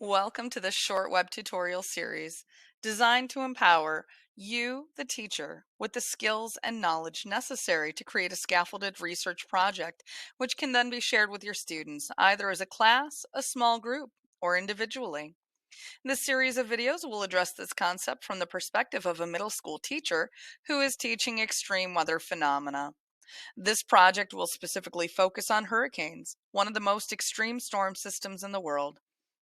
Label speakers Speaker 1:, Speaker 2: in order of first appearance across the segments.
Speaker 1: Welcome to this short web tutorial series designed to empower you, the teacher, with the skills and knowledge necessary to create a scaffolded research project, which can then be shared with your students, either as a class, a small group, or individually. This series of videos will address this concept from the perspective of a middle school teacher who is teaching extreme weather phenomena. This project will specifically focus on hurricanes, one of the most extreme storm systems in the world.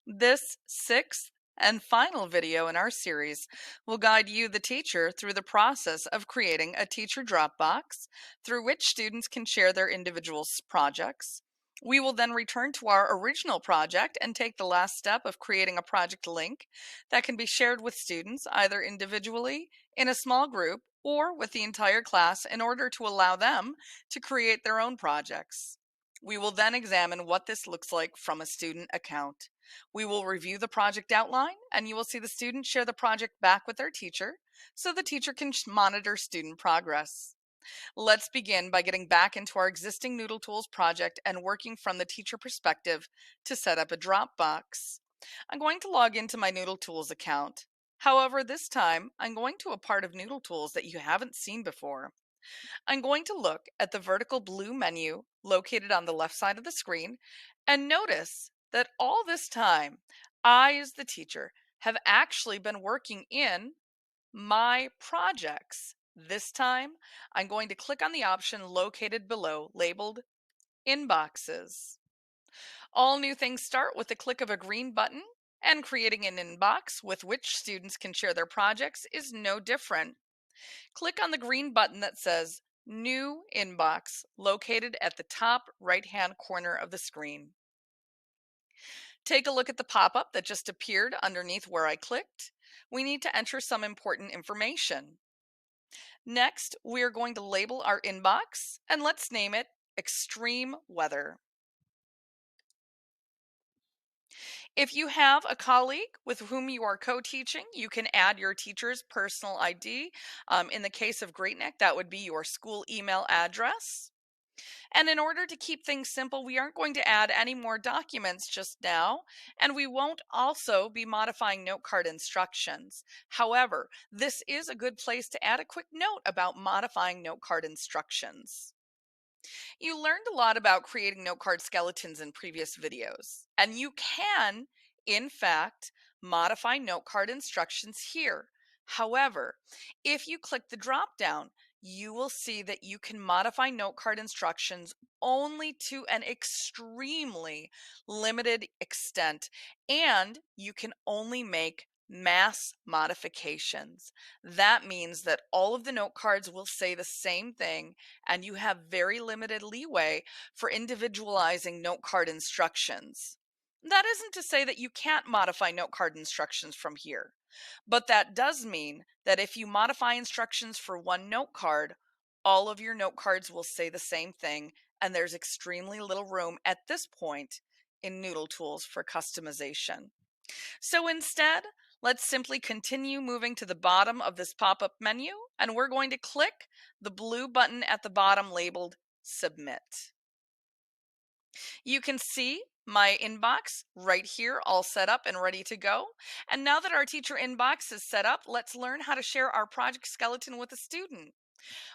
Speaker 1: This sixth and final video in our series will guide you, the teacher, through the process of creating a teacher Dropbox through which students can share their individual projects. We will then return to our original project and take the last step of creating a project link that can be shared with students either individually, in a small group, or with the entire class in order to allow them to create their own projects. We will then examine what this looks like from a student account. We will review the project outline, and you will see the students share the project back with their teacher so the teacher can monitor student progress. Let's begin by getting back into our existing Noodletools project and working from the teacher perspective to set up a Dropbox. I'm going to log into my Noodletools account. However, this time I'm going to a part of Noodletools that you haven't seen before. I'm going to look at the vertical blue menu located on the left side of the screen and notice that all this time, I, as the teacher, have actually been working in my projects. This time, I'm going to click on the option located below labeled Inboxes. All new things start with the click of a green button, and creating an inbox with which students can share their projects is no different. Click on the green button that says New Inbox located at the top right-hand corner of the screen. Take a look at the pop-up that just appeared underneath where I clicked. We need to enter some important information. Next, we are going to label our inbox, and let's name it Extreme Weather. If you have a colleague with whom you are co-teaching, you can add your teacher's personal ID. In the case of Great Neck, that would be your school email address. And in order to keep things simple, we aren't going to add any more documents just now, and we won't also be modifying note card instructions. However, this is a good place to add a quick note about modifying note card instructions. You learned a lot about creating note card skeletons in previous videos, and you can, in fact, modify note card instructions here. However, if you click the drop down, you will see that you can modify note card instructions only to an extremely limited extent, and you can only make mass modifications. That means that all of the note cards will say the same thing, and you have very limited leeway for individualizing note card instructions. That isn't to say that you can't modify note card instructions from here, but that does mean that if you modify instructions for one note card, all of your note cards will say the same thing, and there's extremely little room at this point in Noodletools for customization. So instead, let's simply continue moving to the bottom of this pop-up menu, and we're going to click the blue button at the bottom labeled Submit. You can see my inbox right here, all set up and ready to go. And now that our teacher inbox is set up, let's learn how to share our project skeleton with a student.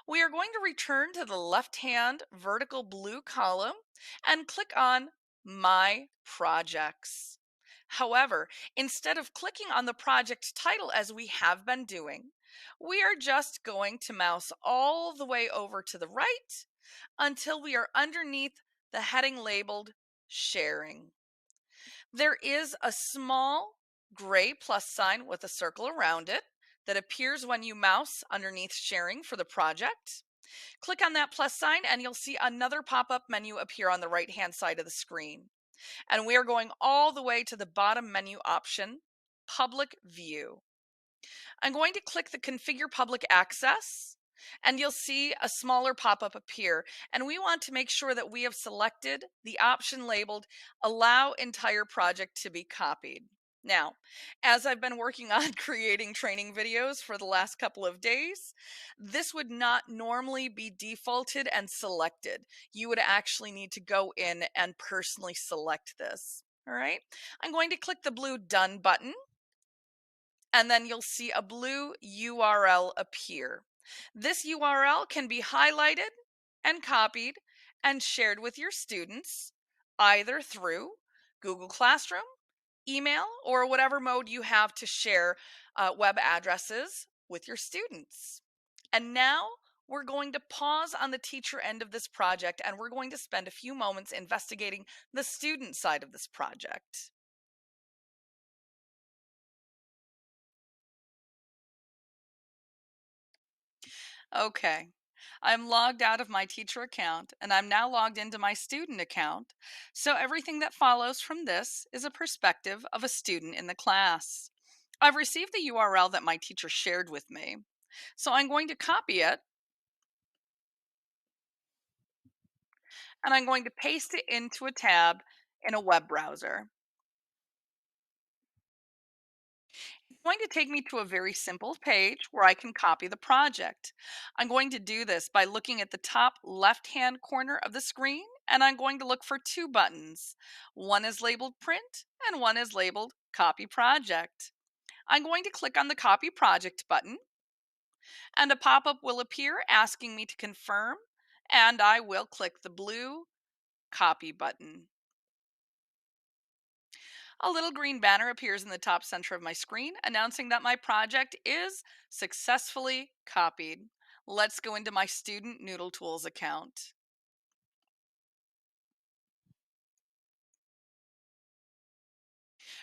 Speaker 1: We are going to return to the left-hand vertical blue column and click on My Projects. However, instead of clicking on the project title as we have been doing, we are just going to mouse all the way over to the right until we are underneath the heading labeled Sharing. There is a small gray plus sign with a circle around it that appears when you mouse underneath Sharing for the project. Click on that plus sign and you'll see another pop-up menu appear on the right-hand side of the screen. And we are going all the way to the bottom menu option, Public View. I'm going to click the Configure Public Access, and you'll see a smaller pop-up appear. And we want to make sure that we have selected the option labeled Allow Entire Project to be Copied. Now, as I've been working on creating training videos for the last couple of days, this would not normally be defaulted and selected. You would actually need to go in and personally select this. All right. I'm going to click the blue Done button, and then you'll see a blue URL appear. This URL can be highlighted and copied and shared with your students either through Google Classroom, email, or whatever mode you have to share web addresses with your students. And now we're going to pause on the teacher end of this project, and we're going to spend a few moments investigating the student side of this project. Okay. I'm logged out of my teacher account and I'm now logged into my student account. So everything that follows from this is a perspective of a student in the class. I've received the URL that my teacher shared with me. So I'm going to copy it and I'm going to paste it into a tab in a web browser. It's going to take me to a very simple page where I can copy the project. I'm going to do this by looking at the top left-hand corner of the screen, and I'm going to look for two buttons. One is labeled Print and one is labeled Copy Project. I'm going to click on the Copy Project button, and a pop-up will appear asking me to confirm, and I will click the blue Copy button. A little green banner appears in the top center of my screen announcing that my project is successfully copied. Let's go into my student Noodletools account.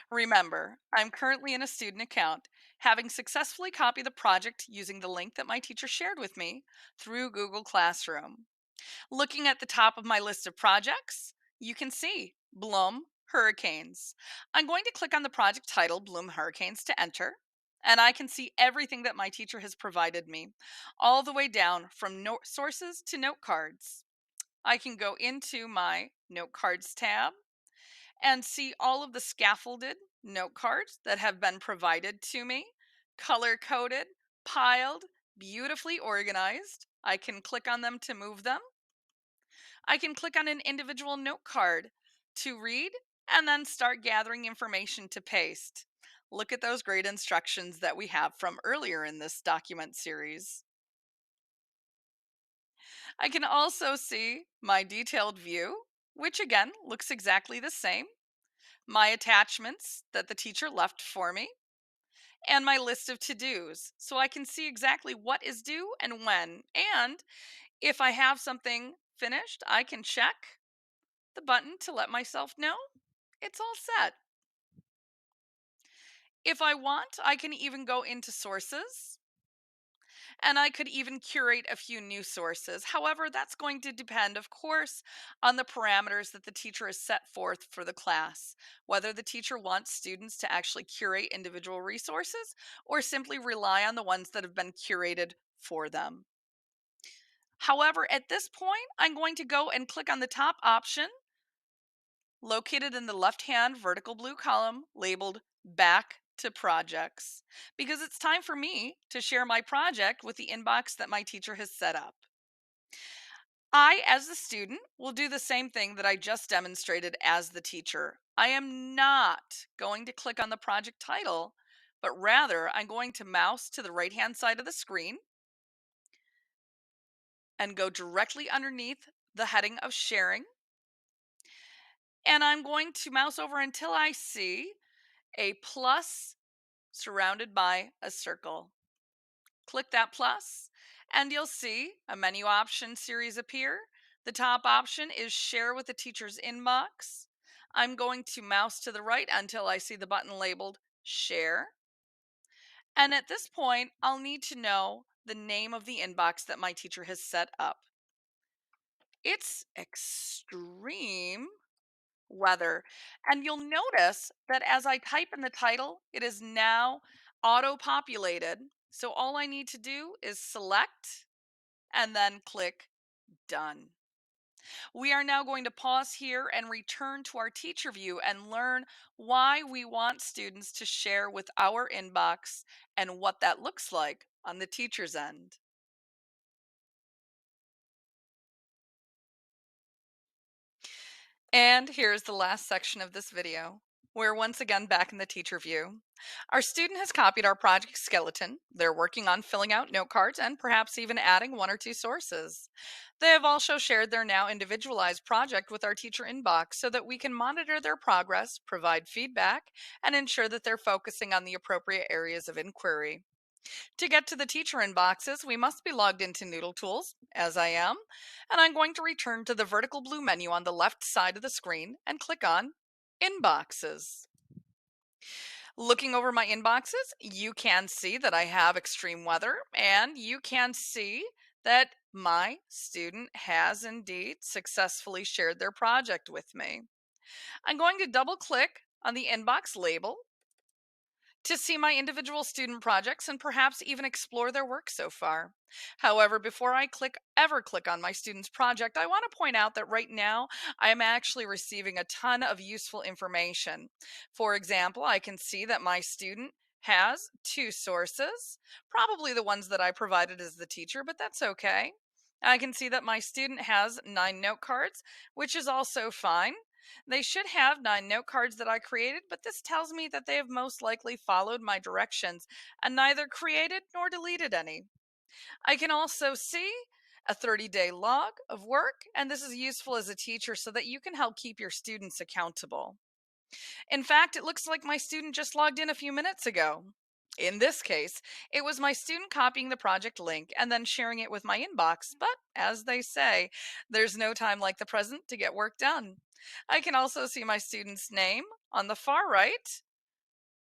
Speaker 1: Remember, I'm currently in a student account, having successfully copied the project using the link that my teacher shared with me through Google Classroom. Looking at the top of my list of projects, you can see Bloom Hurricanes. I'm going to click on the project title, Bloom Hurricanes, to enter, and I can see everything that my teacher has provided me, all the way down from note sources to note cards. I can go into my note cards tab and see all of the scaffolded note cards that have been provided to me, color coded, piled, beautifully organized. I can click on them to move them. I can click on an individual note card to read and then start gathering information to paste. Look at those great instructions that we have from earlier in this document series. I can also see my detailed view, which again looks exactly the same, my attachments that the teacher left for me, and my list of to-dos. So I can see exactly what is due and when. And if I have something finished, I can check the button to let myself know it's all set. If I want, I can even go into sources and I could even curate a few new sources. However, that's going to depend, of course, on the parameters that the teacher has set forth for the class, whether the teacher wants students to actually curate individual resources or simply rely on the ones that have been curated for them. However, at this point, I'm going to go and click on the top option located in the left-hand vertical blue column labeled Back to Projects, because it's time for me to share my project with the inbox that my teacher has set up. I, as the student, will do the same thing that I just demonstrated as the teacher. I am not going to click on the project title, but rather I'm going to mouse to the right-hand side of the screen and go directly underneath the heading of sharing. And I'm going to mouse over until I see a plus surrounded by a circle. Click that plus, and you'll see a menu option series appear. The top option is Share with the Teacher's Inbox. I'm going to mouse to the right until I see the button labeled Share. And at this point, I'll need to know the name of the inbox that my teacher has set up. It's Extreme Weather. And you'll notice that as I type in the title, it is now auto-populated. So all I need to do is select and then click Done. We are now going to pause here and return to our teacher view and learn why we want students to share with our inbox and what that looks like on the teacher's end. And here's the last section of this video. We're once again back in the teacher view. Our student has copied our project skeleton. They're working on filling out note cards and perhaps even adding one or two sources. They have also shared their now individualized project with our teacher inbox so that we can monitor their progress, provide feedback, and ensure that they're focusing on the appropriate areas of inquiry. To get to the teacher inboxes, we must be logged into Noodletools, as I am, and I'm going to return to the vertical blue menu on the left side of the screen and click on Inboxes. Looking over my inboxes, you can see that I have extreme weather, and you can see that my student has indeed successfully shared their project with me. I'm going to double click on the inbox label to see my individual student projects and perhaps even explore their work so far. However, before I ever click on my student's project, I want to point out that right now I am actually receiving a ton of useful information. For example, I can see that my student has two sources, probably the ones that I provided as the teacher, but that's okay. I can see that my student has 9 note cards, which is also fine. They should have 9 note cards that I created, but this tells me that they have most likely followed my directions and neither created nor deleted any. I can also see a 30-day log of work, and this is useful as a teacher so that you can help keep your students accountable. In fact, it looks like my student just logged in a few minutes ago. In this case, it was my student copying the project link and then sharing it with my inbox, but as they say, there's no time like the present to get work done. I can also see my student's name on the far right.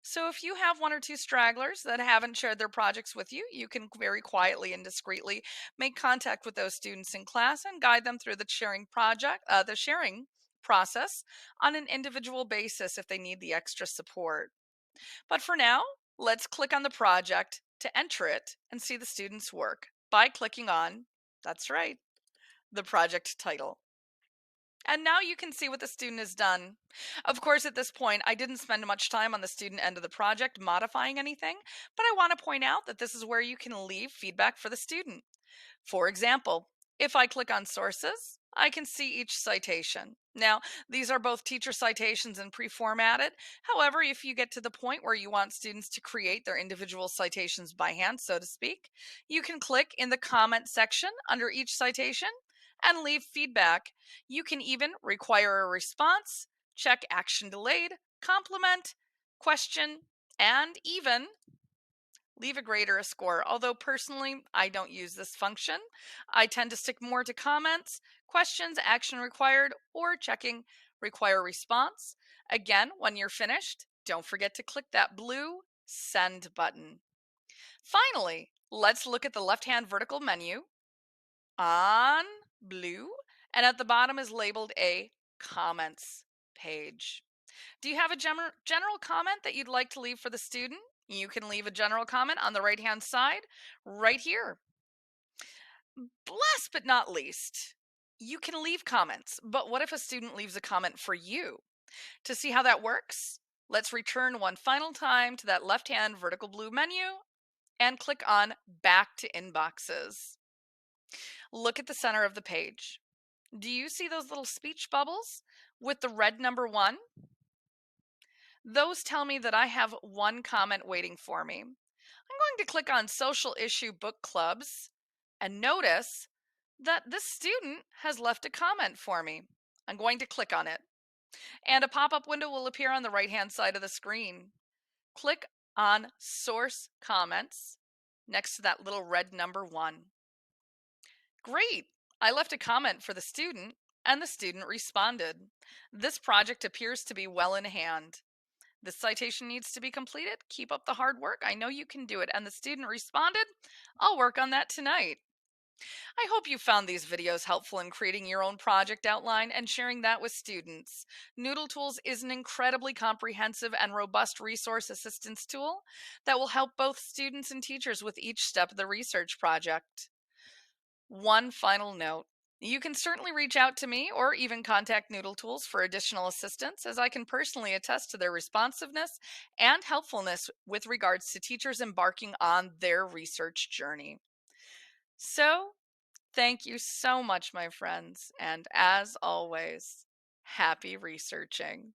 Speaker 1: So if you have one or two stragglers that haven't shared their projects with you, you can very quietly and discreetly make contact with those students in class and guide them through the sharing process on an individual basis if they need the extra support. But for now, let's click on the project to enter it and see the student's work by clicking on, that's right, the project title. And now you can see what the student has done. Of course, at this point, I didn't spend much time on the student end of the project modifying anything, but I want to point out that this is where you can leave feedback for the student. For example, if I click on sources, I can see each citation. Now, these are both teacher citations and pre-formatted. However, if you get to the point where you want students to create their individual citations by hand, so to speak, you can click in the comment section under each citation and leave feedback. You can even require a response, check action delayed, compliment, question, and even leave a grade or a score. Although personally, I don't use this function. I tend to stick more to comments, questions, action required, or checking require response. Again, when you're finished, don't forget to click that blue send button. Finally, let's look at the left-hand vertical menu on blue, and at the bottom is labeled a comments page. Do you have a general comment that you'd like to leave for the student? You can leave a general comment on the right-hand side right here. Last but not least, you can leave comments, but what if a student leaves a comment for you? To see how that works, let's return one final time to that left-hand vertical blue menu and click on Back to Inboxes. Look at the center of the page. Do you see those little speech bubbles with the red number 1? Those tell me that I have one comment waiting for me. I'm going to click on Social Issue Book Clubs and notice that this student has left a comment for me. I'm going to click on it, and a pop-up window will appear on the right-hand side of the screen. Click on Source Comments next to that little red number 1. Great! I left a comment for the student, and the student responded. This project appears to be well in hand. This citation needs to be completed. Keep up the hard work. I know you can do it. And the student responded, I'll work on that tonight. I hope you found these videos helpful in creating your own project outline and sharing that with students. Noodletools is an incredibly comprehensive and robust resource assistance tool that will help both students and teachers with each step of the research project. One final note. You can certainly reach out to me or even contact Noodletools for additional assistance, as I can personally attest to their responsiveness and helpfulness with regards to teachers embarking on their research journey. So, thank you so much, my friends, and as always, Happy researching.